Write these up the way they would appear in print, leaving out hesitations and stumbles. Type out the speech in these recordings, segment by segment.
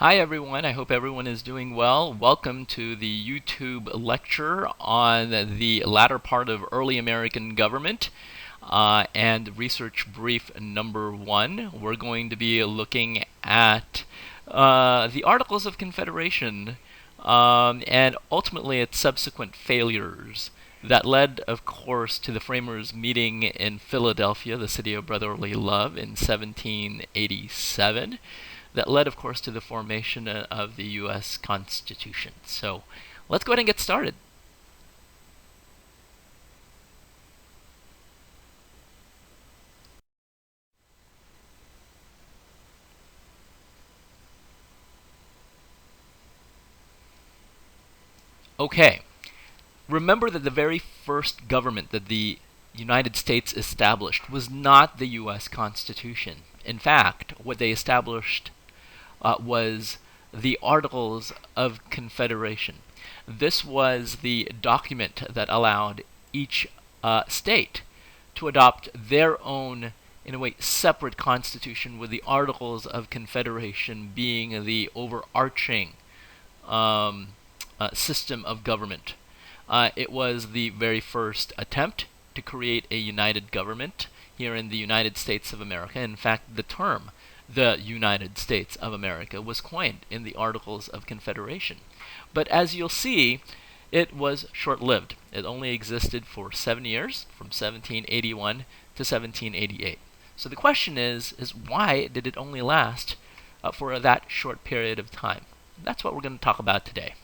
Hi everyone, I hope everyone is doing well. Welcome to the YouTube lecture on the latter part of early American government and research brief number 1. We're going to be looking at the Articles of Confederation and ultimately its subsequent failures. That led, of course, to the framers meeting in Philadelphia, the city of brotherly love, in 1787. That led, of course, to the formation of the U.S. Constitution. So let's go ahead and get started. Okay, remember that the very first government that the United States established was not the U.S. Constitution. In fact, what they established was the Articles of Confederation. This was the document that allowed each state to adopt their own, in a way, separate constitution, with the Articles of Confederation being the overarching um, system of government. It was the very first attempt to create a united government here in the United States of America. In fact, the term the United States of America was coined in the Articles of Confederation. But as you'll see, it was short-lived. It only existed for 7 years, from 1781 to 1788. So the question is why did it only last for that short period of time? That's what we're going to talk about today.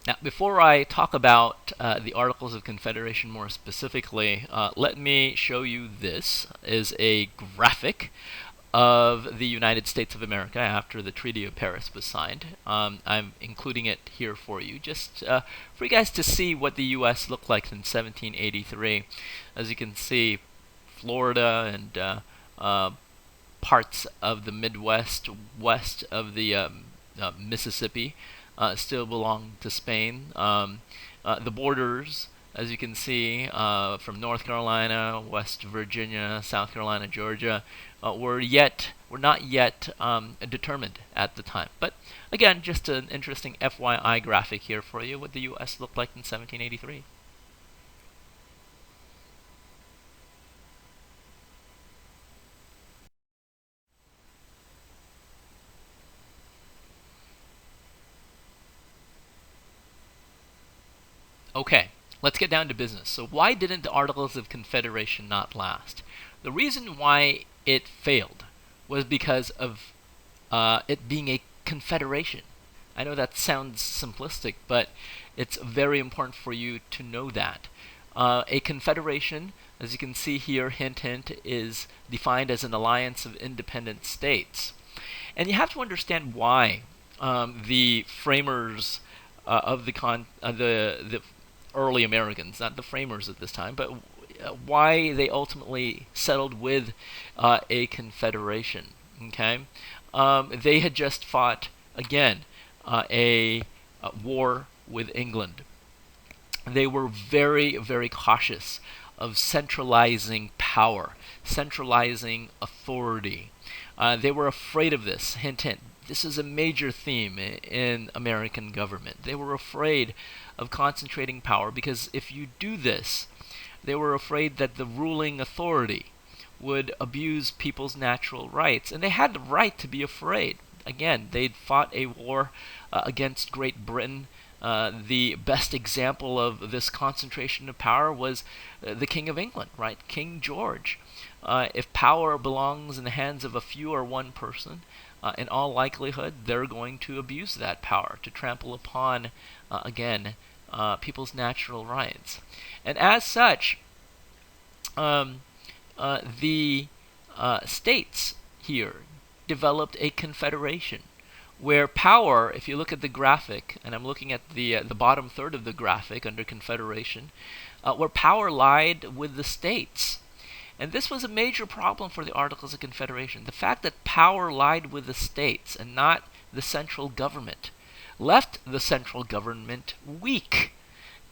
Now, before I talk about the Articles of Confederation more specifically, let me show you this is a graphic of the United States of America after the Treaty of Paris was signed. I'm including it here for you, just for you guys to see what the U.S. looked like in 1783. As you can see, Florida and parts of the Midwest, west of the Mississippi, still belong to Spain. The borders, as you can see, from North Carolina, West Virginia, South Carolina, Georgia, were not yet determined at the time. But again, just an interesting FYI graphic here for you, what the U.S. looked like in 1783. Okay, let's get down to business. So why didn't the Articles of Confederation not last? The reason why it failed was because of it being a confederation. I know that sounds simplistic, but it's very important for you to know that. A confederation, as you can see here, hint, hint, is defined as an alliance of independent states. And you have to understand why the framers of the early Americans, not the framers at this time, but why they ultimately settled with a confederation. Okay, they had just fought again a war with England. They were very, very cautious of centralizing power, centralizing authority. They were afraid of this. Hint, hint. This is a major theme in American government. They were afraid of concentrating power because if you do this, they were afraid that the ruling authority would abuse people's natural rights. And they had the right to be afraid. Again, they'd fought a war against Great Britain. The best example of this concentration of power was the King of England, right? King George. If power belongs in the hands of a few or one person, in all likelihood, they're going to abuse that power to trample upon, again, people's natural rights. And as such, the states here developed a confederation where power, if you look at the graphic, and I'm looking at the bottom third of the graphic under confederation, where power lied with the states. And this was a major problem for the Articles of Confederation. The fact that power lied with the states and not the central government left the central government weak.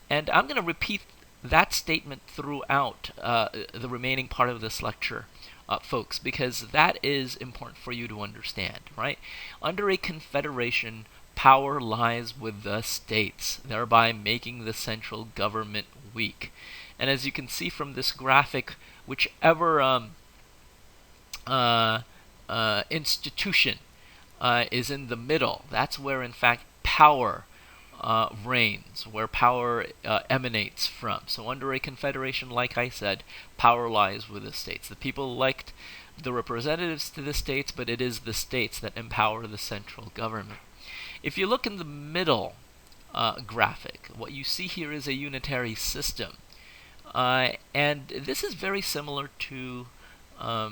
And I'm going to repeat that statement throughout the remaining part of this lecture, folks, because that is important for you to understand, right? Under a confederation, power lies with the states, thereby making the central government weak. And as you can see from this graphic, whichever institution is in the middle, that's where, in fact, power reigns, where power emanates from. So under a confederation, like I said, power lies with the states. The people elect the representatives to the states, but it is the states that empower the central government. If you look in the middle graphic, what you see here is a unitary system. And this is very similar to a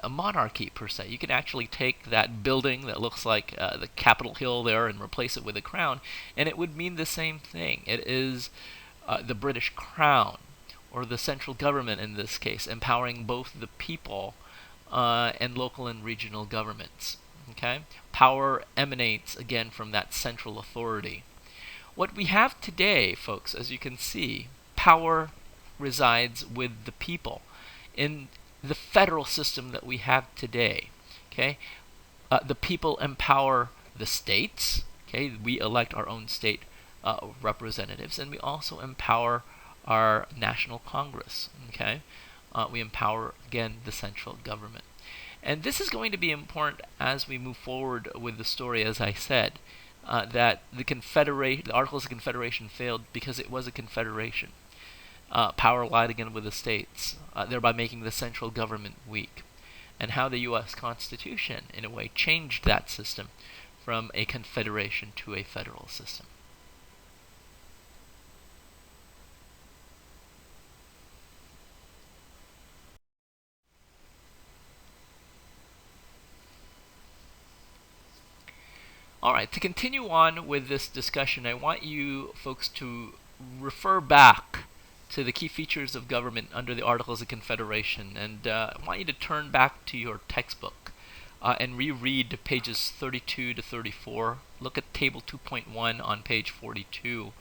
monarchy per se. You can actually take that building that looks like the Capitol Hill there and replace it with a crown, and it would mean the same thing. It is the British Crown, or the central government in this case, empowering both the people and local and regional governments. Okay? Power emanates again from that central authority. What we have today, folks, as you can see, power resides with the people. In the federal system that we have today, okay, the people empower the states. Okay, we elect our own state representatives, and we also empower our national Congress. Okay, we empower again the central government, and this is going to be important as we move forward with the story. As I said, that the Articles of Confederation failed because it was a confederation. Power lied again with the states, thereby making the central government weak. And how the U.S. Constitution, in a way, changed that system from a confederation to a federal system. All right, to continue on with this discussion, I want you folks to refer back to the key features of government under the Articles of Confederation, and I want you to turn back to your textbook and reread pages 32 to 34. Look at Table 2.1 on page 42.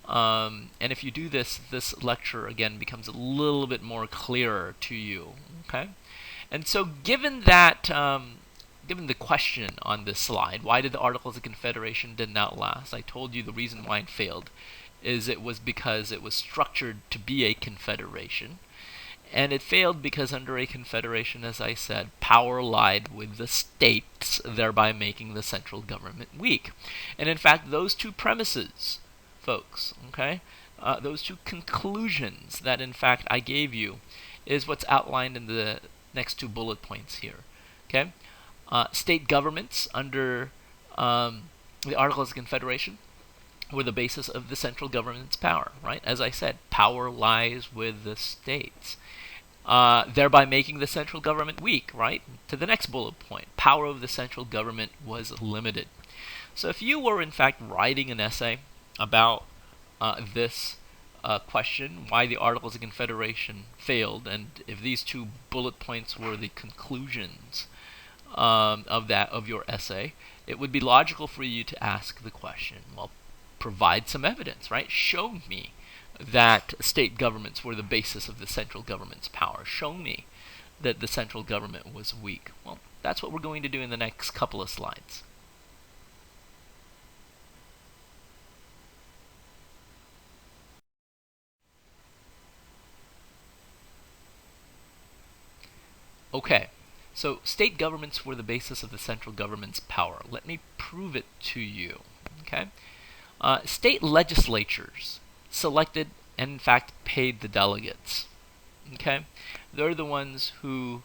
And if you do this, this lecture again becomes a little bit more clearer to you. Okay, and so given that, given the question on this slide, why did the Articles of Confederation did not last? I told you the reason why it failed is it was because it was structured to be a confederation, and it failed because under a confederation, as I said, power lied with the states, thereby making the central government weak. And in fact, those two premises, folks, okay, those two conclusions that in fact I gave you is what's outlined in the next two bullet points here. Okay, state governments under the Articles of Confederation were the basis of the central government's power, right? As I said, power lies with the states, thereby making the central government weak, right? To the next bullet point, power of the central government was limited. So if you were in fact writing an essay about this question, why the Articles of Confederation failed, and if these two bullet points were the conclusions of your essay, it would be logical for you to ask the question, well, provide some evidence, right? Show me that state governments were the basis of the central government's power. Show me that the central government was weak. Well, that's what we're going to do in the next couple of slides. Okay, so state governments were the basis of the central government's power. Let me prove it to you. Okay, state legislatures selected and in fact paid the delegates. Okay, they're the ones who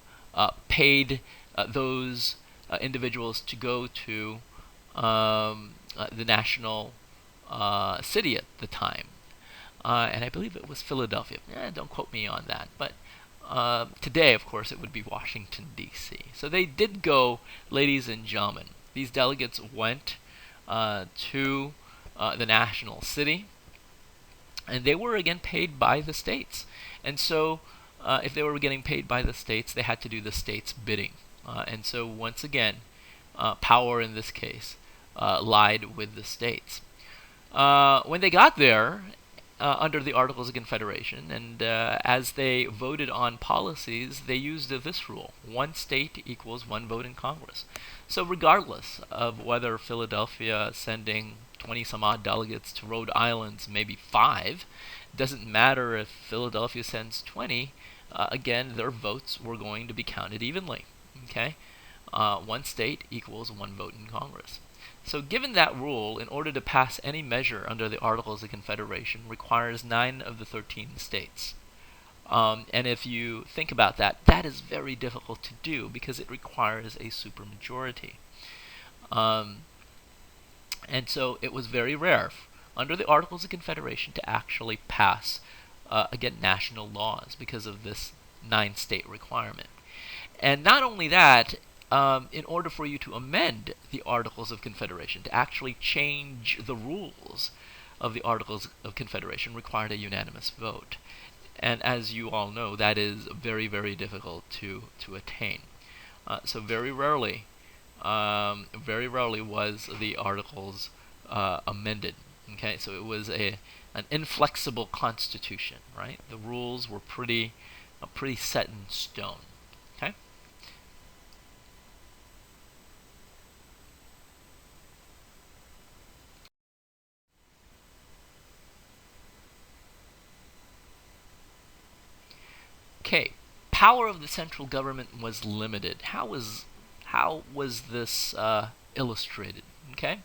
paid those individuals to go to the national city at the time, and I believe it was Philadelphia. Don't quote me on that, but today, of course, it would be Washington, D.C. So they did go, ladies and gentlemen. These delegates went to the national city, and they were again paid by the states. And so if they were getting paid by the states, they had to do the states' bidding. And so once again, power in this case lied with the states. When they got there, under the Articles of Confederation, and as they voted on policies, they used this rule: one state equals one vote in Congress. So regardless of whether Philadelphia sending 20 some odd delegates to Rhode Island's maybe 5, doesn't matter if Philadelphia sends 20, again, their votes were going to be counted evenly. Okay? One state equals one vote in Congress. So given that rule, in order to pass any measure under the Articles of Confederation requires 9 of the 13 states. And if you think about that, that is very difficult to do because it requires a supermajority. And so it was very rare under the Articles of Confederation to actually pass, again, national laws because of this 9-state requirement. And not only that, in order for you to amend the Articles of Confederation, to actually change the rules of the Articles of Confederation, required a unanimous vote. And as you all know, that is very, very difficult to attain. So very rarely was the Articles amended. Okay, so it was an inflexible constitution, right? The rules were pretty set in stone. Okay. Okay, power of the central government was limited. How was this illustrated? Okay,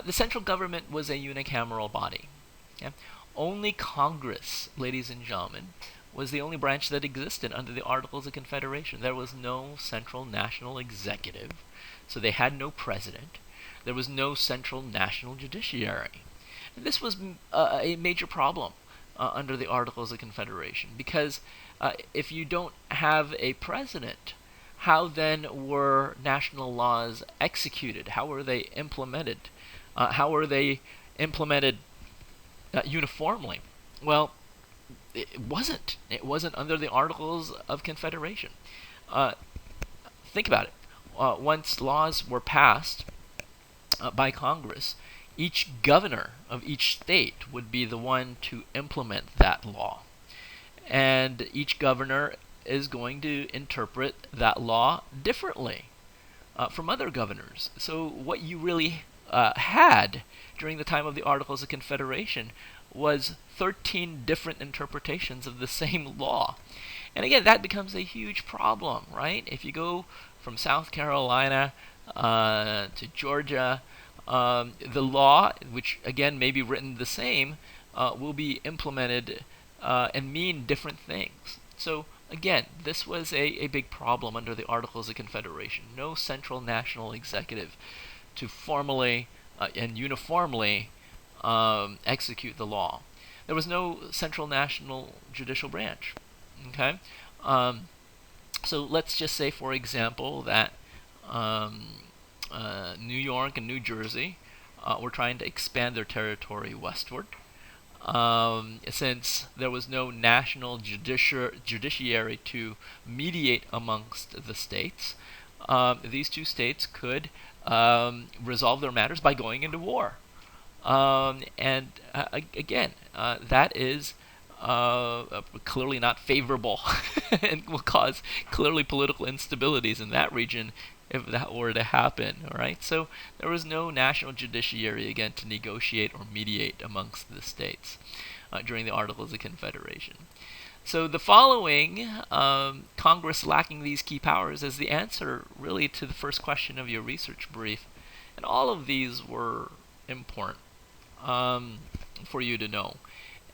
the central government was a unicameral body. Okay? Only Congress, ladies and gentlemen, was the only branch that existed under the Articles of Confederation. There was no central national executive, so they had no president. There was no central national judiciary. And this was a major problem under the Articles of Confederation because if you don't have a president, how then were national laws executed? How were they implemented? How were they implemented uniformly? Well, it wasn't. It wasn't under the Articles of Confederation. Think about it. Once laws were passed by Congress, each governor of each state would be the one to implement that law. And each governor is going to interpret that law differently from other governors. So what you really had during the time of the Articles of Confederation was 13 different interpretations of the same law. And again, that becomes a huge problem, right? If you go from South Carolina to Georgia, the law, which again may be written the same, will be implemented and mean different things. So again, this was a big problem under the Articles of Confederation. No central national executive to formally and uniformly execute the law. There was no central national judicial branch. Okay, so let's just say, for example, that New York and New Jersey were trying to expand their territory westward. Since there was no national judiciary to mediate amongst the states, these two states could resolve their matters by going into war. Again, that is clearly not favorable and will cause clearly political instabilities in that region if that were to happen. All right, so there was no national judiciary again to negotiate or mediate amongst the states during the Articles of Confederation. So the following, Congress lacking these key powers, is the answer really to the first question of your research brief, and all of these were important for you to know,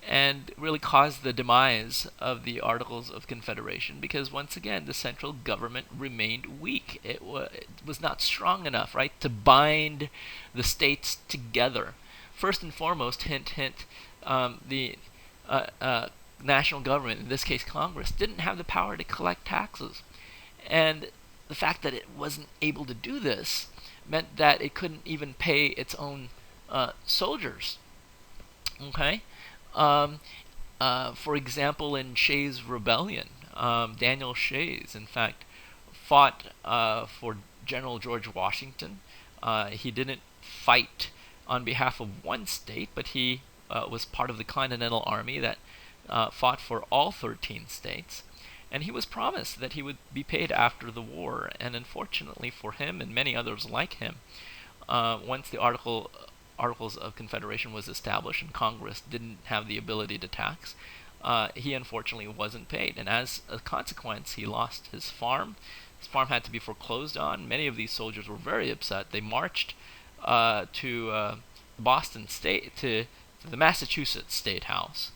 and really caused the demise of the Articles of Confederation because, once again, the central government remained weak. It was not strong enough, right, to bind the states together. First and foremost, hint, hint, the national government, in this case Congress, didn't have the power to collect taxes. And the fact that it wasn't able to do this meant that it couldn't even pay its own soldiers. Okay? For example, in Shays' Rebellion, Daniel Shays, in fact, fought for General George Washington. He didn't fight on behalf of one state, but he was part of the Continental Army that fought for all 13 states. And he was promised that he would be paid after the war. And unfortunately for him and many others like him, once the Articles of Confederation was established and Congress didn't have the ability to tax, he unfortunately wasn't paid. And as a consequence, he lost his farm. His farm had to be foreclosed on. Many of these soldiers were very upset. They marched to Boston State, to the Massachusetts State House,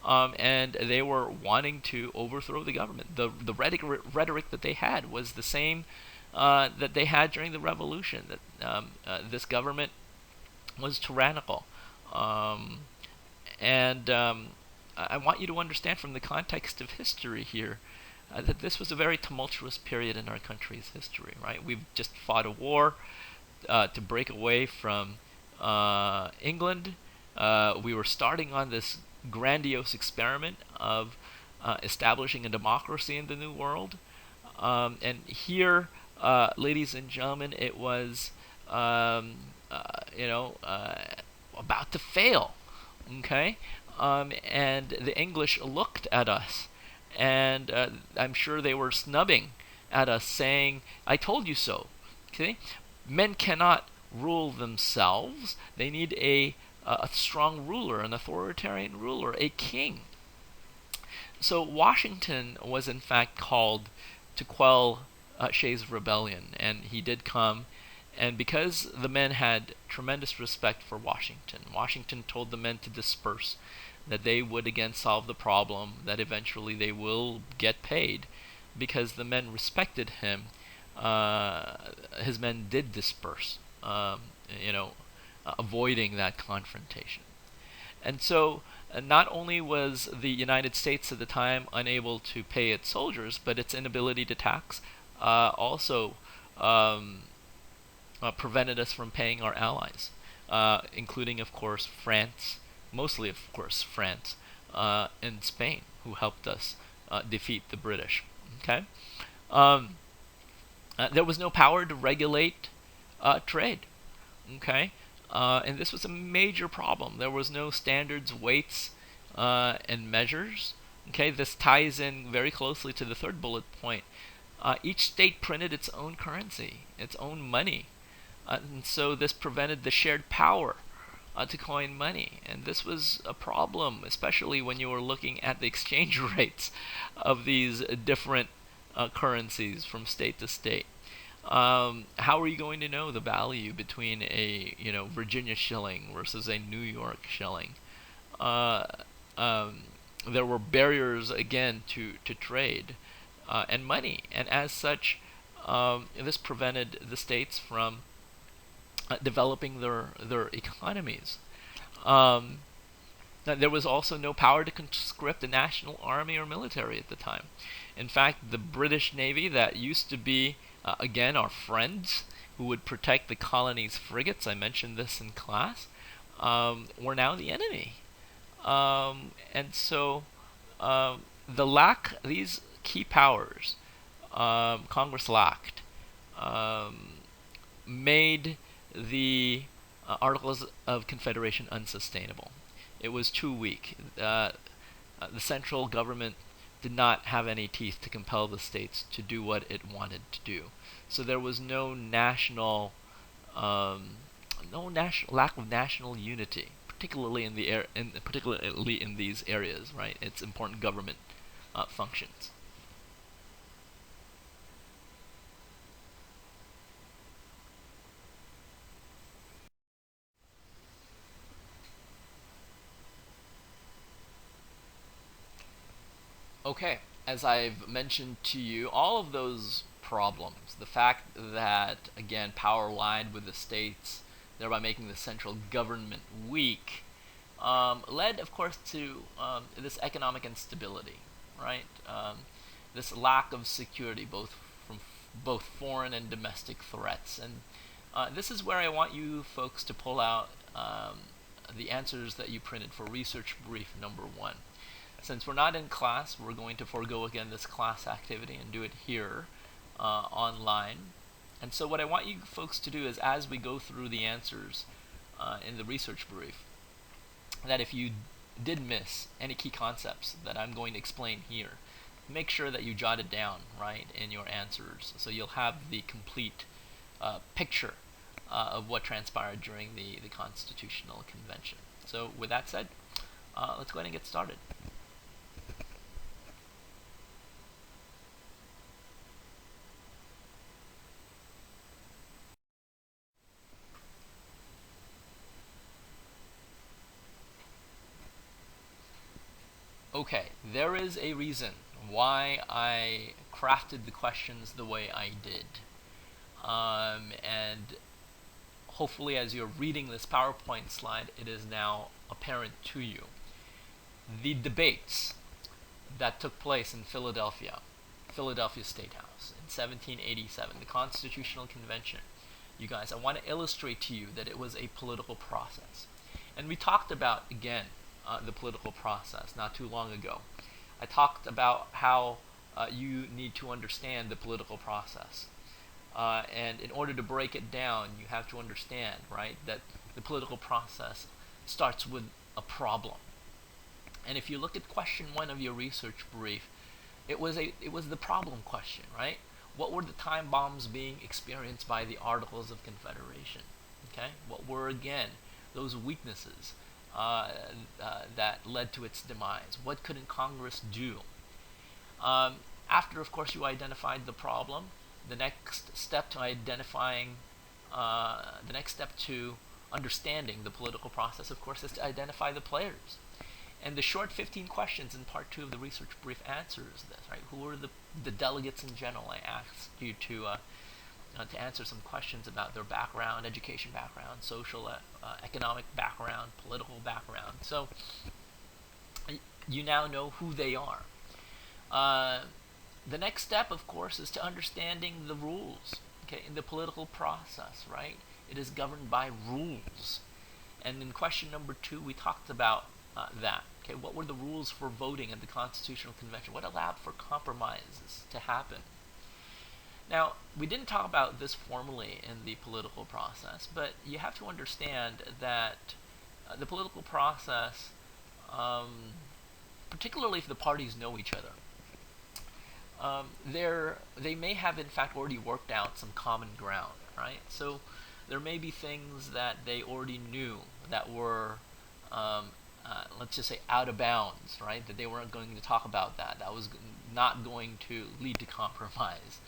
and they were wanting to overthrow the government. The rhetoric that they had was the same that they had during the Revolution, that this government was tyrannical. And I want you to understand from the context of history here that this was a very tumultuous period in our country's history, right? We've just fought a war to break away from England. We were starting on this grandiose experiment of establishing a democracy in the New World. And here, ladies and gentlemen, it was, about to fail. Okay? And the English looked at us, and I'm sure they were snubbing at us, saying, "I told you so." Okay? Men cannot rule themselves. They need a strong ruler, an authoritarian ruler, a king. So Washington was in fact called to quell Shays' rebellion, and he did come. And because the men had tremendous respect for Washington, Washington told the men to disperse, that they would again solve the problem, that eventually they will get paid. Because the men respected him, his men did disperse, avoiding that confrontation. And so not only was the United States at the time unable to pay its soldiers, but its inability to tax also prevented us from paying our allies, including, of course, France, mostly, of course, France, and Spain, who helped us defeat the British. Okay, there was no power to regulate trade. Okay, and this was a major problem. There was no standards, weights, and measures. Okay, this ties in very closely to the third bullet point. Each state printed its own currency, its own money, and so this prevented the shared power to coin money. And this was a problem, especially when you were looking at the exchange rates of these different currencies from state to state. How are you going to know the value between a Virginia shilling versus a New York shilling? There were barriers again to trade and money, and as such, this prevented the states from developing their economies. There was also no power to conscript a national army or military at the time. In fact, the British Navy, that used to be, again, our friends who would protect the colony's frigates, I mentioned this in class, were now the enemy. And so these key powers Congress lacked made the Articles of Confederation unsustainable. It was too weak. The central government did not have any teeth to compel the states to do what it wanted to do. So there was no national lack of national unity, particularly particularly in these areas, right? It's important government functions. Okay, as I've mentioned to you, all of those problems, the fact that, again, power lied with the states, thereby making the central government weak, led, of course, to this economic instability, right? This lack of security, both from both foreign and domestic threats. And this is where I want you folks to pull out the answers that you printed for research brief number 1. Since we're not in class, we're going to forego again this class activity and do it here online. And so what I want you folks to do is, as we go through the answers in the research brief, that if you did miss any key concepts that I'm going to explain here, make sure that you jot it down, right, in your answers, so you'll have the complete picture of what transpired during the Constitutional Convention. So with that said, let's go ahead and get started. Okay, there is a reason why I crafted the questions the way I did. And hopefully as you're reading this PowerPoint slide, it is now apparent to you. The debates that took place in Philadelphia State House in 1787, the Constitutional Convention, you guys, I want to illustrate to you that it was a political process. And we talked about, again, the political process not too long ago. I talked about how you need to understand the political process. And in order to break it down, you have to understand, right, that the political process starts with a problem. And if you look at question 1 of your research brief, it was the problem question, right? What were the time bombs being experienced by the Articles of Confederation? Okay, what were, again, those weaknesses that led to its demise? What couldn't Congress do? After, of course, you identified the problem, the next step to understanding the political process, of course, is to identify the players. And the short 15 questions in part 2 of the research brief answers this, right? Who are the delegates in general? I asked you to answer some questions about their background, education background, social, economic background, political background. So you now know who they are. The next step, of course, is to understanding the rules, okay, in the political process, right? It is governed by rules. And in question number 2, we talked about that. Okay, what were the rules for voting at the Constitutional Convention? What allowed for compromises to happen? Now, we didn't talk about this formally in the political process, but you have to understand that the political process, particularly if the parties know each other, they may have in fact already worked out some common ground, right? So there may be things that they already knew that were let's just say out of bounds, right? That they weren't going to talk about that. That was not going to lead to compromise.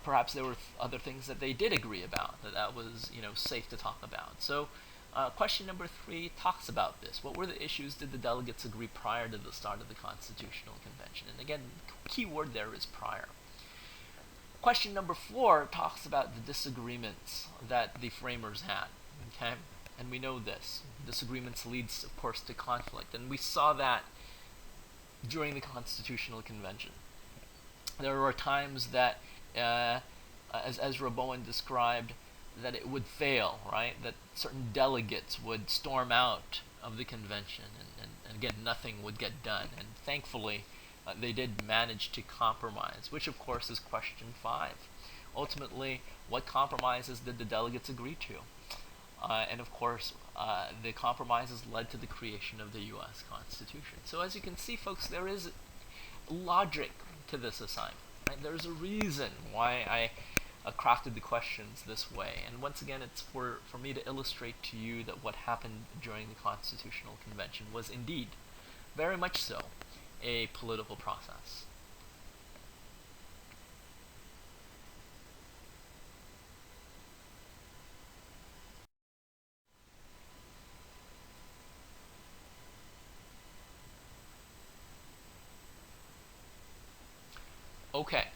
Perhaps there were other things that they did agree about, that was, safe to talk about. So question number 3 talks about this. What were the issues did the delegates agree prior to the start of the Constitutional Convention? And again, key word there is prior. Question number 4 talks about the disagreements that the framers had. Okay? And we know this. Disagreements leads, of course, to conflict. And we saw that during the Constitutional Convention. There were times that, as Ezra Bowen described, that it would fail, right? That certain delegates would storm out of the convention, and again, nothing would get done. And thankfully, they did manage to compromise, which, of course, is question 5. Ultimately, what compromises did the delegates agree to? And of course, the compromises led to the creation of the U.S. Constitution. So as you can see, folks, there is logic to this assignment. Right? There's a reason why I crafted the questions this way. And once again, it's for me to illustrate to you that what happened during the Constitutional Convention was indeed, very much so, a political process. Okay,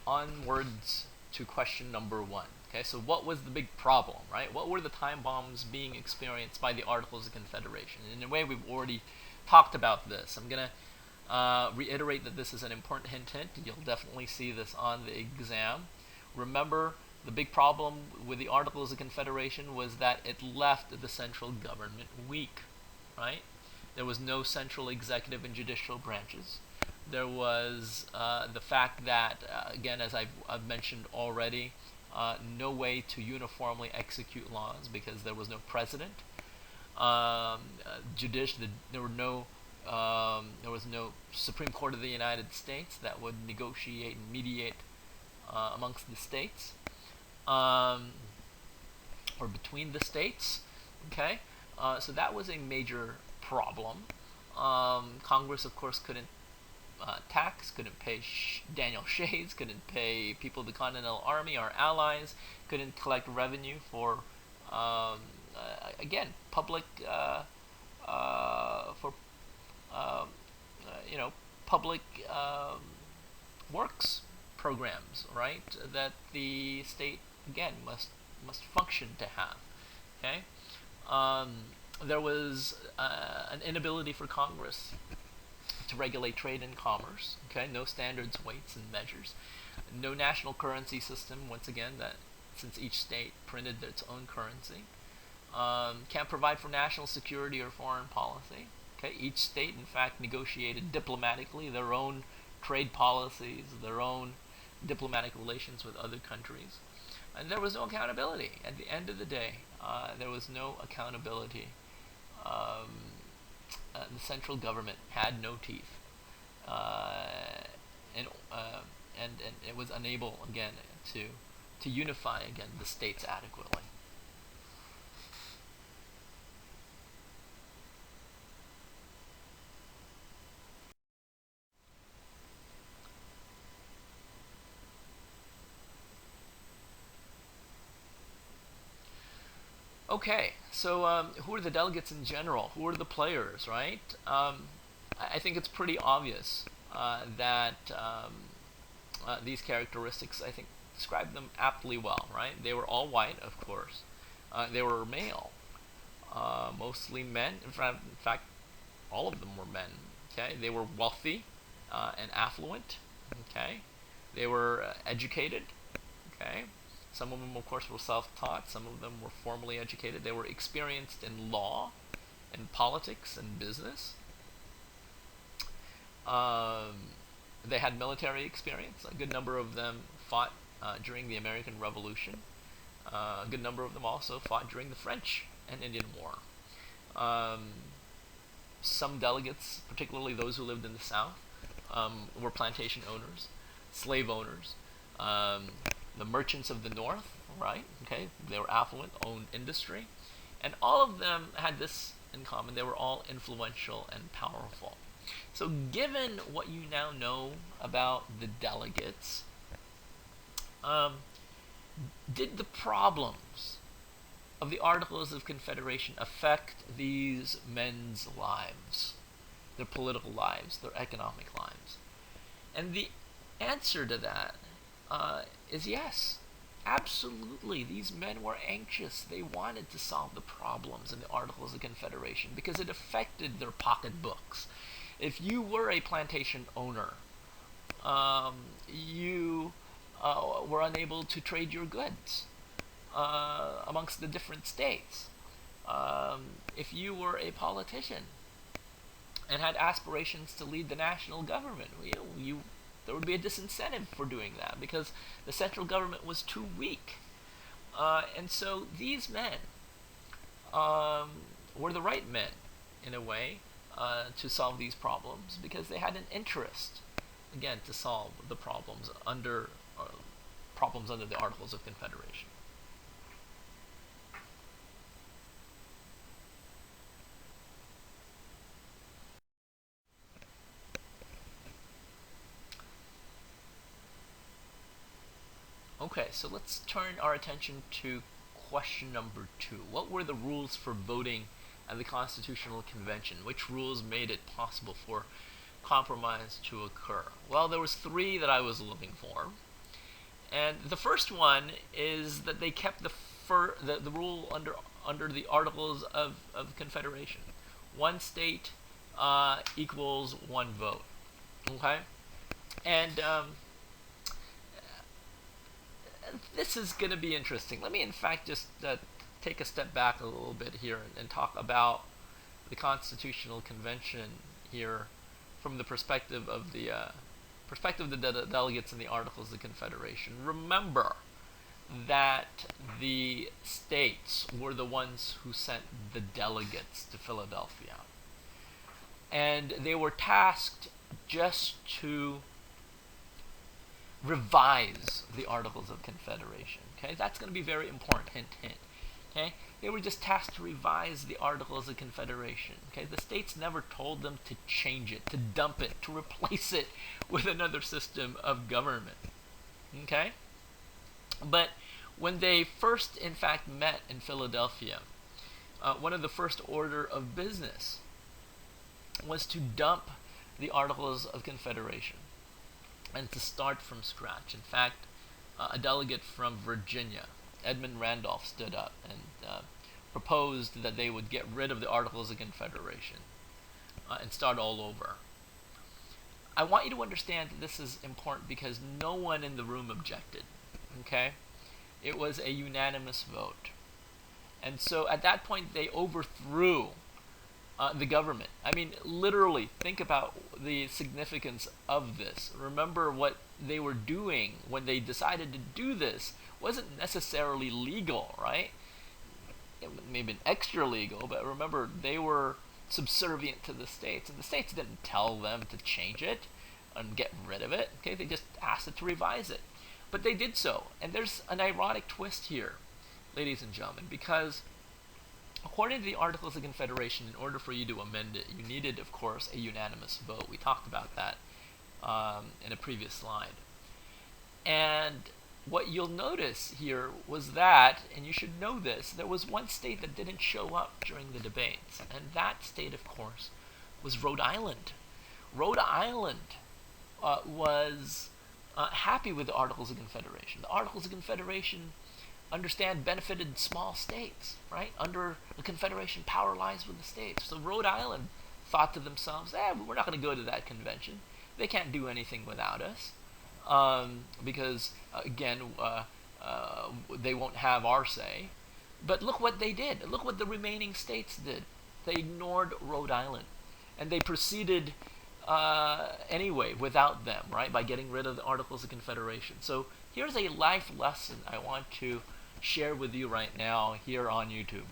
onwards to question number 1. Okay, so what was the big problem, right? What were the time bombs being experienced by the Articles of Confederation? And in a way, we've already talked about this. I'm going to reiterate that this is an important hint. You'll definitely see this on the exam. Remember, the big problem with the Articles of Confederation was that it left the central government weak, right? There was no central executive and judicial branches. There was the fact that, again, as I've mentioned already, no way to uniformly execute laws because there was no president. There was no Supreme Court of the United States that would negotiate and mediate amongst the states, um, or between the states. Okay, so that was a major problem. Congress, of course, couldn't tax, couldn't pay Daniel Shays, couldn't pay people of the Continental Army, our allies, couldn't collect revenue for, again, public, for, public works programs, right? That the state again must function to have. Okay, um, there was an inability for Congress to regulate trade and commerce. Okay, no standards, weights, and measures. No national currency system. Once again, that since each state printed its own currency, can't provide for national security or foreign policy. Okay, each state, in fact, negotiated diplomatically their own trade policies, their own diplomatic relations with other countries, and there was no accountability. At the end of the day, there was no accountability. The central government had no teeth, uh, and, uh, and it was unable again to unify again the states adequately. Okay, so who are the delegates in general? Who are the players, right? I think it's pretty obvious that these characteristics, I think, describe them aptly well, right? They were all white, of course. They were male, mostly men. In fact, all of them were men. Okay, they were wealthy and affluent. Okay, they were educated. Okay, some of them, of course, were self-taught. Some of them were formally educated. They were experienced in law, and politics, and business. Um, they had military experience. A good number of them fought during the American Revolution. A good number of them also fought during the French and Indian War. Um, some delegates, particularly those who lived in the South, were plantation owners, slave owners, um, the merchants of the North, right? Okay, they were affluent, owned industry, and all of them had this in common: they were all influential and powerful. So, given what you now know about the delegates, um, did the problems of the Articles of Confederation affect these men's lives, their political lives, their economic lives? And the answer to that is yes. Absolutely, these men were anxious. They wanted to solve the problems in the Articles of Confederation because it affected their pocketbooks. If you were a plantation owner, you were unable to trade your goods amongst the different states. If you were a politician and had aspirations to lead the national government, there would be a disincentive for doing that because the central government was too weak. And so these men um, were the right men, in a way, to solve these problems because they had an interest, again, to solve the problems under the Articles of Confederation. Okay, so let's turn our attention to question number 2. What were the rules for voting at the Constitutional Convention? Which rules made it possible for compromise to occur? Well, there was 3 that I was looking for. And the first one is that they kept the rule under the Articles of Confederation. One state equals one vote. Okay? And this is going to be interesting. Let me, in fact, just take a step back a little bit here and talk about the Constitutional Convention here from the perspective of the delegates in the Articles of Confederation. Remember that the states were the ones who sent the delegates to Philadelphia. And they were tasked just to revise the Articles of Confederation. Okay, that's going to be very important. Hint, hint. Okay, they were just tasked to revise the Articles of Confederation. Okay, the states never told them to change it, to dump it, to replace it with another system of government. Okay, but when they first, in fact, met in Philadelphia, one of the first order of business was to dump the Articles of Confederation and to start from scratch. In fact, a delegate from Virginia, Edmund Randolph, stood up and proposed that they would get rid of the Articles of Confederation and start all over. I want you to understand that this is important because no one in the room objected. Okay? It was a unanimous vote. And so at that point, they overthrew the government. I mean, literally, think about the significance of this. Remember what they were doing when they decided to do this wasn't necessarily legal, right? It may have been extra legal, but remember, they were subservient to the states, and the states didn't tell them to change it and get rid of it. Okay, they just asked it to revise it. But they did so, and there's an ironic twist here, ladies and gentlemen, because according to the Articles of Confederation, in order for you to amend it, you needed, of course, a unanimous vote. We talked about that in a previous slide. And what you'll notice here was that, and you should know this, there was one state that didn't show up during the debates, and that state, of course, was Rhode Island. Rhode Island was happy with the Articles of Confederation. The Articles of Confederation, understand, benefited small states, right? Under the Confederation, power lies with the states. So Rhode Island thought to themselves, we're not going to go to that convention. They can't do anything without us because, again, they won't have our say. But look what they did. Look what the remaining states did. They ignored Rhode Island. And they proceeded anyway without them, right, by getting rid of the Articles of Confederation. So here's a life lesson I want to share with you right now here on YouTube.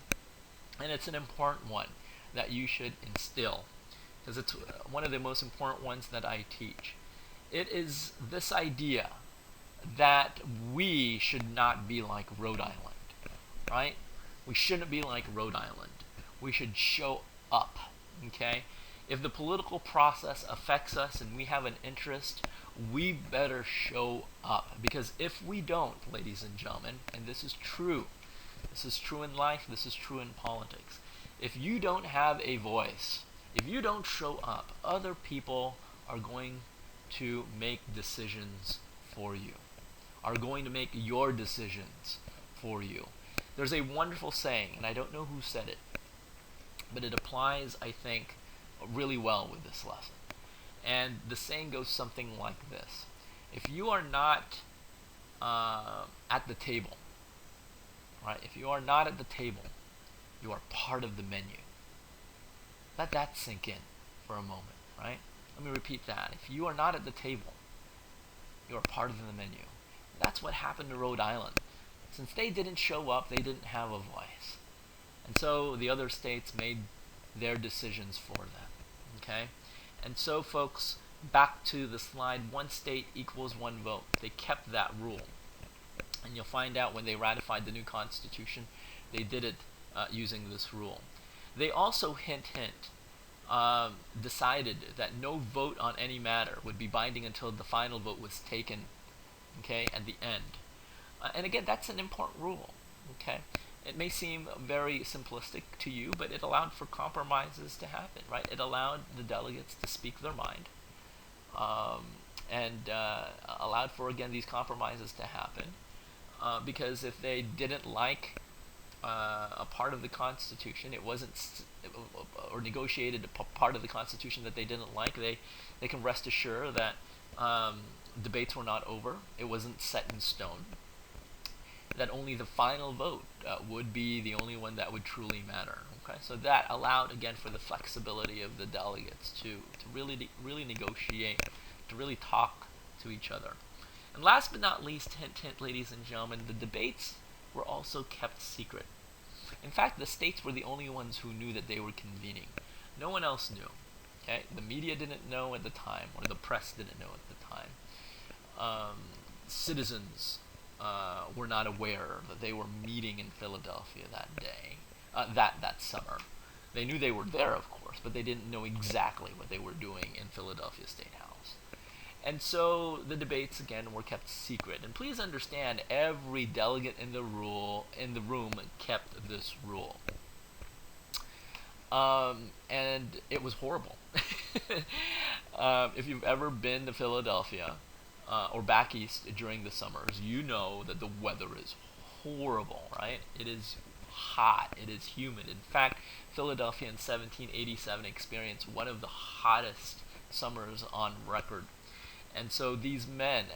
And it's an important one that you should instill because it's one of the most important ones that I teach. It is this idea that we should not be like Rhode Island, right? We shouldn't be like Rhode Island. We should show up, okay? If the political process affects us and we have an interest, we better show up. Because if we don't, ladies and gentlemen, and this is true in life, this is true in politics, if you don't have a voice, if you don't show up, other people are going to make decisions for you, are going to make your decisions for you. There's a wonderful saying, and I don't know who said it, but it applies, I think, really well with this lesson. And the saying goes something like this. If you are not at the table, right? If you are not at the table, you are part of the menu. Let that sink in for a moment, right? Let me repeat that. If you are not at the table, you are part of the menu. That's what happened to Rhode Island. Since they didn't show up, they didn't have a voice. And so the other states made their decisions for them. Okay? And so, folks, back to the slide, one state equals one vote. They kept that rule. And you'll find out when they ratified the new Constitution, they did it using this rule. They also, hint, decided that no vote on any matter would be binding until the final vote was taken, okay, at the end. And again, that's an important rule, okay? It may seem very simplistic to you, but it allowed for compromises to happen, right? It allowed the delegates to speak their mind and allowed for, again, these compromises to happen because if they didn't like a part of the Constitution, it wasn't, or negotiated a part of the Constitution that they didn't like, they can rest assured that debates were not over. It wasn't set in stone. That only the final vote would be the only one that would truly matter. Okay, so that allowed, again, for the flexibility of the delegates to really negotiate, to really talk to each other. And last but not least, hint, hint, ladies and gentlemen, the debates were also kept secret. In fact, the states were the only ones who knew that they were convening. No one else knew. Okay, the media didn't know at the time, or the press didn't know at the time. Citizens were not aware that they were meeting in Philadelphia that day, that summer. They knew they were there, of course, but they didn't know exactly what they were doing in Philadelphia State House. And so the debates again were kept secret. And please understand, every delegate in the room kept this rule. And it was horrible. If you've ever been to Philadelphia or back east during the summers, you know that the weather is horrible, right? It is hot. It is humid. In fact, Philadelphia in 1787 experienced one of the hottest summers on record. And so these men,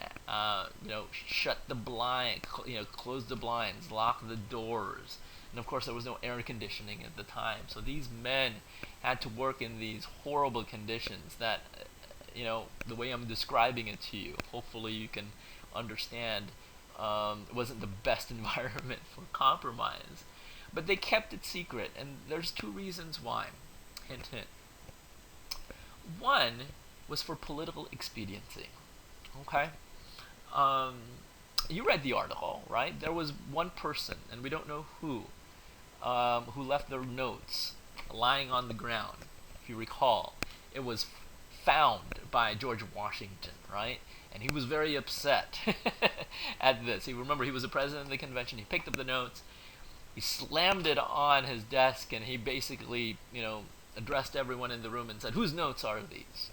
shut the blind, closed the blinds, locked the doors, and of course there was no air conditioning at the time. So these men had to work in these horrible conditions that, the way I'm describing it to you, hopefully you can understand, it wasn't the best environment for compromise. But they kept it secret, and there's two reasons why. Hint, hint. One was for political expediency. Okay? You read the article, right? There was one person, and we don't know who left their notes lying on the ground. If you recall, it was found by George Washington, right? And he was very upset at this. Remember, he was the president of the convention. He picked up the notes, he slammed it on his desk, and he basically, addressed everyone in the room and said, "Whose notes are these?"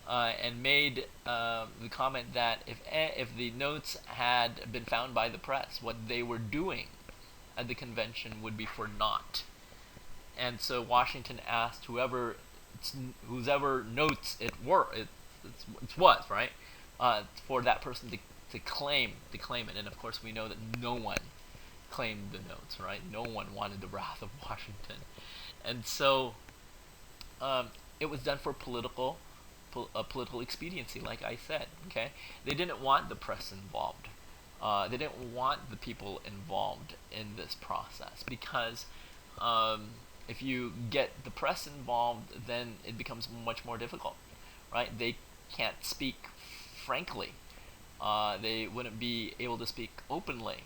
And made the comment that if the notes had been found by the press, what they were doing at the convention would be for naught. And so Washington asked whoever notes it was, right, for that person to claim it. And of course we know that no one claimed the notes, right? No one wanted the wrath of Washington. And so it was done for political expediency, like I said. Okay, they didn't want the press involved. They didn't want the people involved in this process because if you get the press involved, then it becomes much more difficult, right? They can't speak frankly. They wouldn't be able to speak openly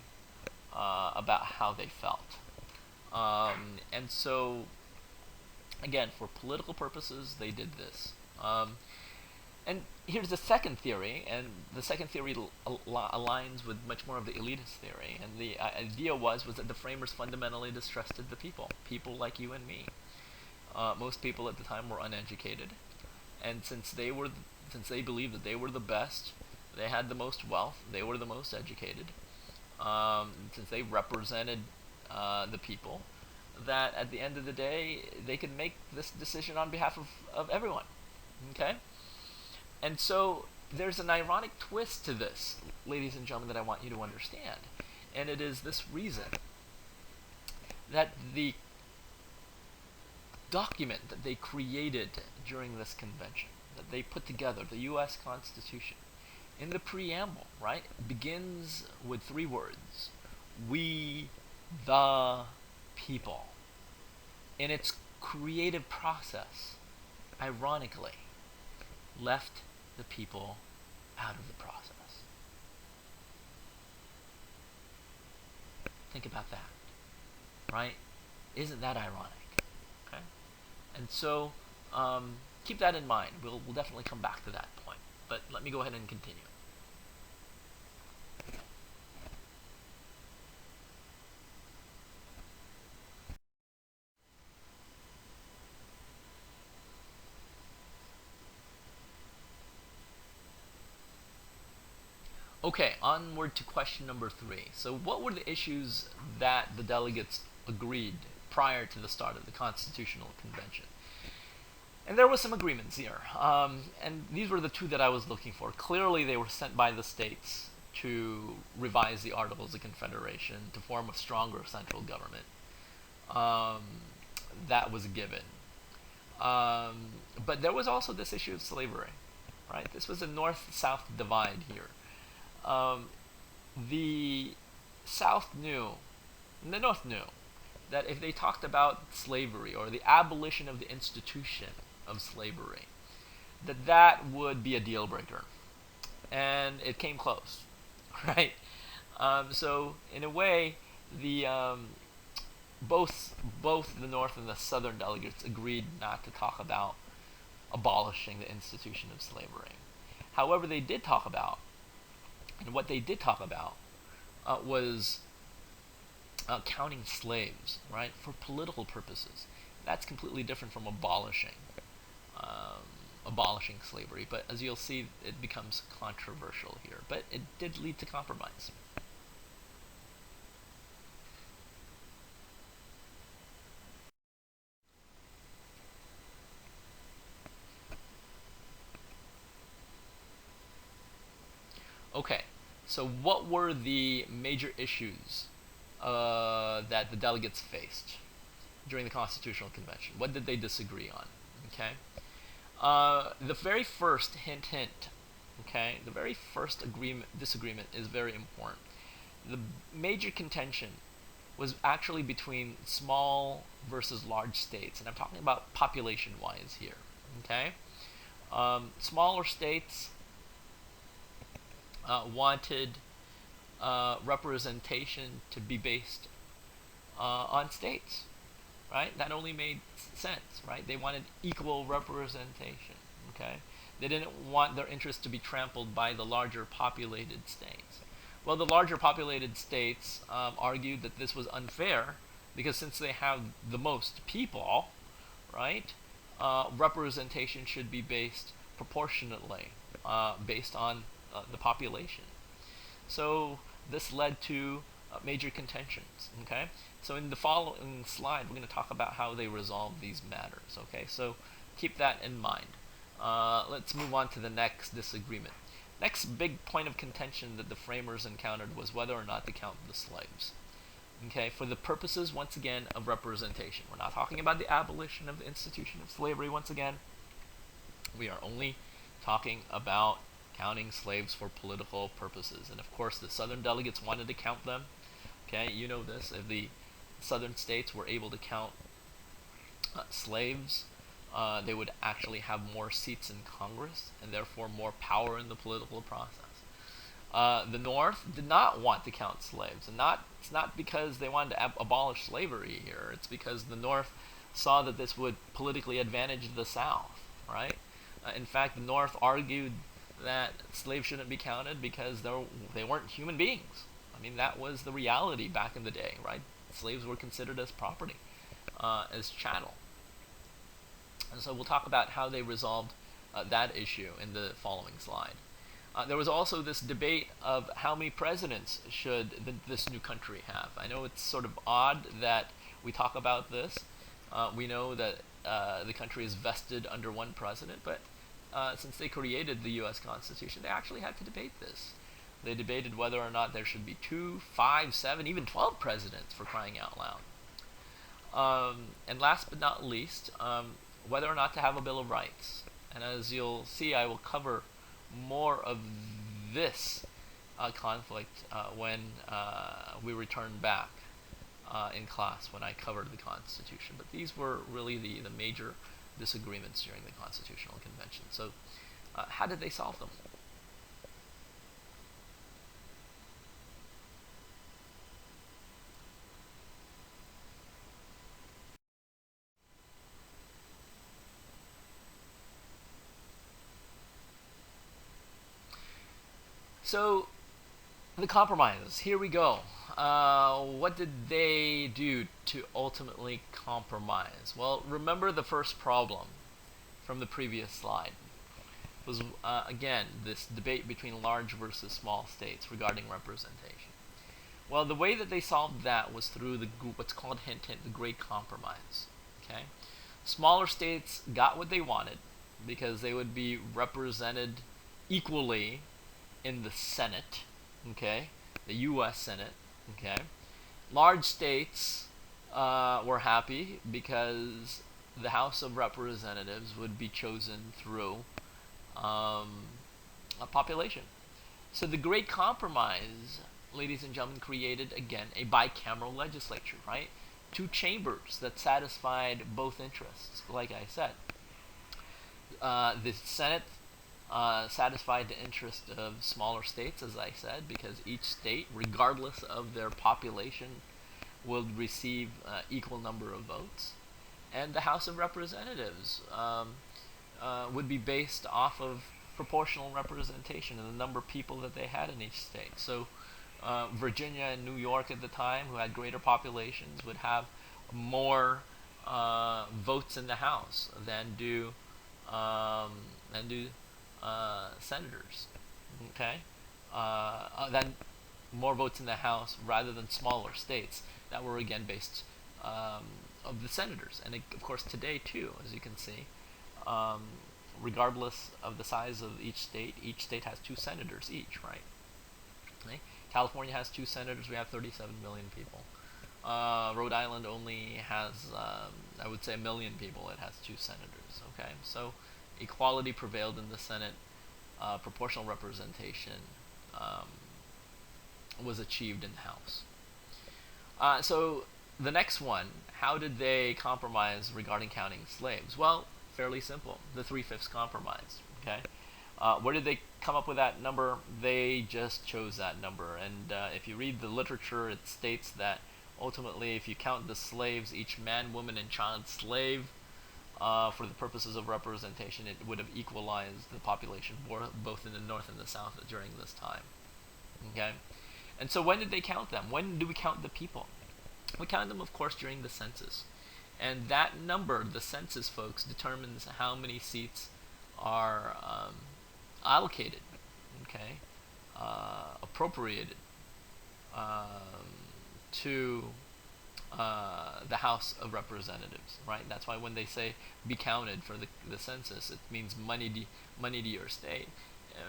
about how they felt. And so, again, for political purposes, they did this. And here's the second theory, and the second theory aligns with much more of the elitist theory. And the idea was that the framers fundamentally distrusted the people like you and me. Most people at the time were uneducated, and since they believed that they were the best, they had the most wealth, they were the most educated, since they represented the people, that at the end of the day they could make this decision on behalf of everyone. Okay? And so there's an ironic twist to this, ladies and gentlemen, that I want you to understand. And it is this reason that the document that they created during this convention, that they put together, the U.S. Constitution, in the preamble, right, begins with three words: "We the people." In its creative process, ironically, left the people out of the process. Think about that, right? Isn't that ironic? Okay, and so keep that in mind. We'll definitely come back to that point. But let me go ahead and continue. Okay, onward to question number 3. So what were the issues that the delegates agreed prior to the start of the Constitutional Convention? And there was some agreements here. And these were the two that I was looking for. Clearly they were sent by the states to revise the Articles of Confederation, to form a stronger central government. That was a given. But there was also this issue of slavery, right? This was a north-south divide here. Um, the South knew, and the North knew, that if they talked about slavery or the abolition of the institution of slavery, that that would be a deal breaker, and it came close, right? So in a way, the both the North and the Southern delegates agreed not to talk about abolishing the institution of slavery. However, they did talk about, and what they did talk about was counting slaves, right, for political purposes. That's completely different from um, abolishing slavery. But as you'll see, it becomes controversial here. But it did lead to compromise. Okay, so what were the major issues that the delegates faced during the Constitutional Convention? What did they disagree on? Okay, the very first hint. Okay, the very first disagreement is very important. The major contention was actually between small versus large states, and I'm talking about population-wise here. Okay, smaller states wanted representation to be based on states, right? That only made sense, right? They wanted equal representation, okay? They didn't want their interests to be trampled by the larger populated states. Well, the larger populated states argued that this was unfair because since they have the most people, right, representation should be based proportionately based on the population. So this led to major contentions. Okay, so in the following slide, we're going to talk about how they resolve these matters. Okay, so keep that in mind. Let's move on to the next disagreement. Next big point of contention that the framers encountered was whether or not to count the slaves. Okay, for the purposes, once again, of representation. We're not talking about the abolition of the institution of slavery, once again. We are only talking about counting slaves for political purposes. And of course, the Southern delegates wanted to count them. Okay, you know this. If the Southern states were able to count slaves, they would actually have more seats in Congress and therefore more power in the political process. The North did not want to count slaves, and it's not because they wanted to abolish slavery here. It's because the North saw that this would politically advantage the South, right? In fact, the North argued that slaves shouldn't be counted because they weren't human beings. I mean, that was the reality back in the day, right? Slaves were considered as property, as chattel. And so we'll talk about how they resolved that issue in the following slide. There was also this debate of how many presidents should this new country have. I know it's sort of odd that we talk about this. We know that the country is vested under one president, but since they created the U.S. Constitution, they actually had to debate this. They debated whether or not there should be 2, 5, 7, even 12 presidents, for crying out loud. And last but not least, whether or not to have a Bill of Rights. And as you'll see, I will cover more of this conflict when we return back in class when I covered the Constitution. But these were really the major disagreements during the Constitutional Convention. So how did they solve them? So the compromises. Here we go. What did they do to ultimately compromise? Well, remember the first problem from the previous slide was again this debate between large versus small states regarding representation. Well, the way that they solved that was through what's called hint hint, the Great Compromise. Okay, smaller states got what they wanted because they would be represented equally in the Senate, okay, the U.S. Senate, okay. Large states were happy because the House of Representatives would be chosen through a population. So the Great Compromise, ladies and gentlemen, created again a bicameral legislature, right? Two chambers that satisfied both interests. Like I said, the Senate satisfied the interest of smaller states, as I said, because each state, regardless of their population, will receive equal number of votes. And the House of Representatives would be based off of proportional representation and the number of people that they had in each state. So Virginia and New York at the time, who had greater populations, would have more votes in the House than do senators. Okay, then more votes in the House rather than smaller states that were again based of the senators. And of course today too, as you can see, regardless of the size of each state has two senators each, right? Okay? California has two senators. We have 37 million people. Rhode Island only has, I would say, 1 million people. It has two senators. Okay, so equality prevailed in the Senate. Proportional representation was achieved in the House. So the next one, how did they compromise regarding counting slaves? Well, fairly simple. The 3/5 compromise. Okay, where did they come up with that number? They just chose that number. And if you read the literature, it states that ultimately, if you count the slaves, each man, woman, and child slave, for the purposes of representation, it would have equalized the population both in the North and the South during this time. Okay, and so when did they count them? When do we count the people? We count them, of course, during the census. And that number, the census, folks, determines how many seats are allocated, okay, appropriated to the House of Representatives, right? That's why when they say be counted for the census, it means money to your state.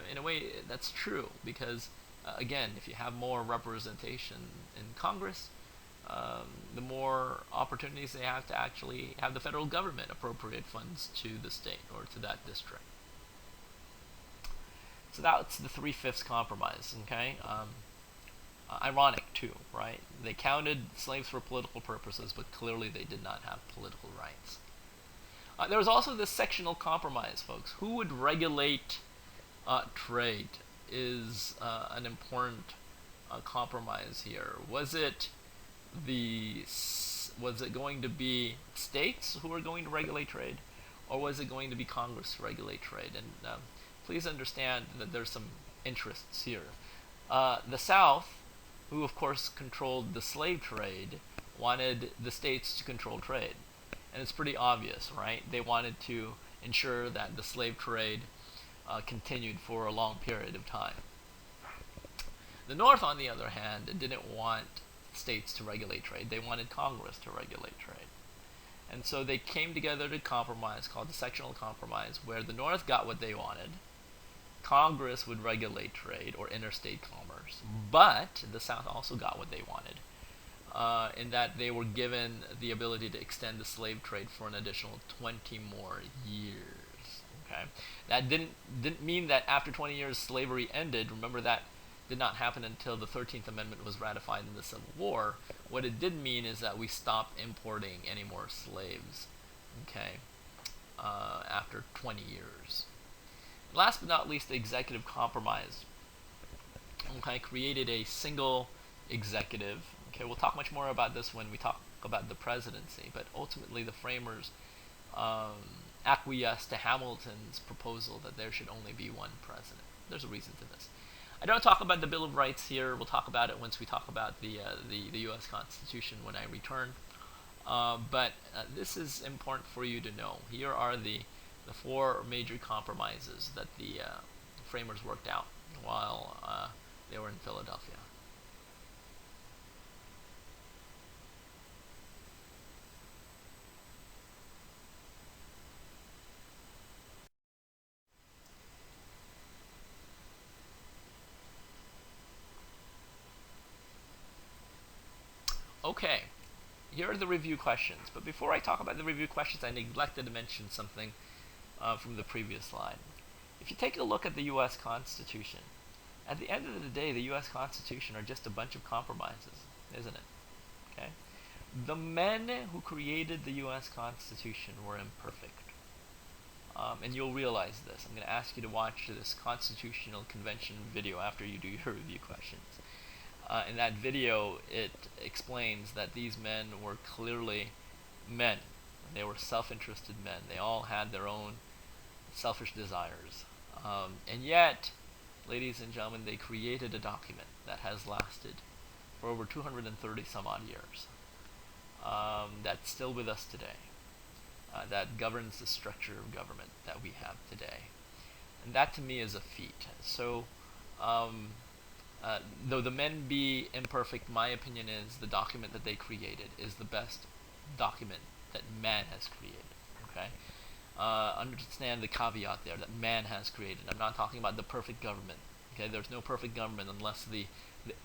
In a way, that's true because, again, if you have more representation in Congress, the more opportunities they have to actually have the federal government appropriate funds to the state or to that district. So that's the 3/5 compromise. Okay, ironic too, right? They counted slaves for political purposes, but clearly they did not have political rights. There was also this sectional compromise, folks. Who would regulate trade is an important compromise here. Was it going to be states who were going to regulate trade, or was it going to be Congress to regulate trade? And please understand that there's some interests here. The South, who of course controlled the slave trade, wanted the states to control trade, and it's pretty obvious, right? They wanted to ensure that the slave trade continued for a long period of time. The North, on the other hand, didn't want states to regulate trade. They wanted Congress to regulate trade. And so they came together to compromise called the sectional compromise, where the North got what they wanted. Congress would regulate trade or interstate commerce, but the South also got what they wanted, in that they were given the ability to extend the slave trade for an additional 20 more years. Okay, that didn't mean that after 20 years slavery ended. Remember, that did not happen until the 13th Amendment was ratified in the Civil War. What it did mean is that we stopped importing any more slaves, okay, after 20 years. Last but not least, the executive compromise, okay, created a single executive. Okay, we'll talk much more about this when we talk about the presidency, but ultimately the framers acquiesced to Hamilton's proposal that there should only be one president. There's a reason to this. I don't talk about the Bill of Rights here. We'll talk about it once we talk about the U.S. Constitution when I return. But this is important for you to know. Here are the four major compromises that the framers worked out while they were in Philadelphia. Okay, here are the review questions. But before I talk about the review questions, I neglected to mention something from the previous slide. If you take a look at the U.S. Constitution, At the end of the day, the U.S. Constitution are just a bunch of compromises, isn't it? Okay. The men who created the U.S. Constitution were imperfect. And you'll realize this. I'm going to ask you to watch this Constitutional Convention video after you do your review questions. In that video, it explains that these men were clearly men. They were self-interested men. They all had their own selfish desires. And yet, ladies and gentlemen, they created a document that has lasted for over 230 some odd years. That's still with us today. That governs the structure of government that we have today. And that to me is a feat. So, though the men be imperfect, my opinion is the document that they created is the best document that man has created. Okay? Understand the caveat there that man has created. I'm not talking about the perfect government. Okay? There's no perfect government unless the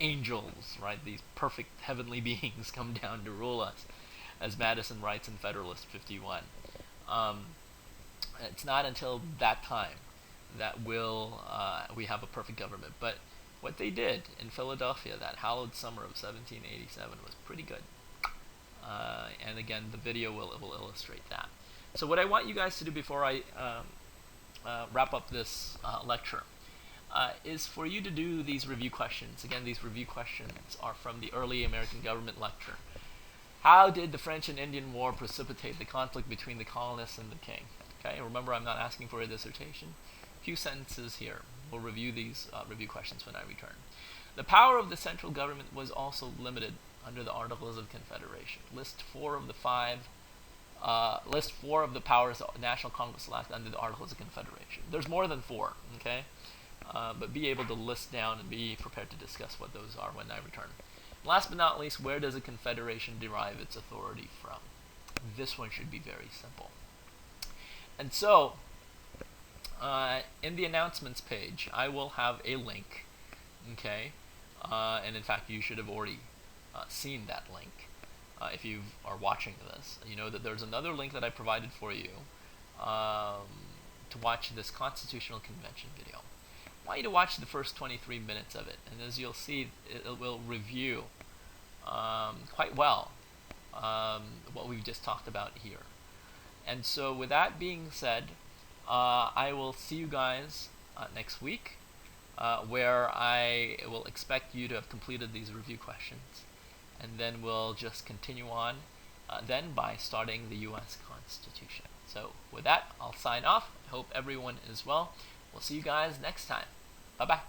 angels, right, these perfect heavenly beings come down to rule us, as Madison writes in Federalist 51. It's not until that time that we have a perfect government. But what they did in Philadelphia that hallowed summer of 1787 was pretty good. And again, the video will illustrate that. So what I want you guys to do before I wrap up this lecture is for you to do these review questions. Again, these review questions are from the early American government lecture. How did the French and Indian War precipitate the conflict between the colonists and the king? Okay, remember I'm not asking for a dissertation. A few sentences here. We'll review these review questions when I return. The power of the central government was also limited under the Articles of Confederation. List four of the powers the National Congress lacked under the Articles of Confederation. There's more than four, okay? But be able to list down and be prepared to discuss what those are when I return. Last but not least, where does a confederation derive its authority from? This one should be very simple. And so, in the announcements page, I will have a link, okay? And in fact, you should have already seen that link. If you are watching this, you know that there's another link that I provided for you to watch this Constitutional Convention video. I want you to watch the first 23 minutes of it, and as you'll see, it will review quite well what we've just talked about here. And so with that being said, I will see you guys next week, where I will expect you to have completed these review questions, and then we'll just continue on then by starting the U.S. Constitution. So with that, I'll sign off. I hope everyone is well. We'll see you guys next time. Bye-bye.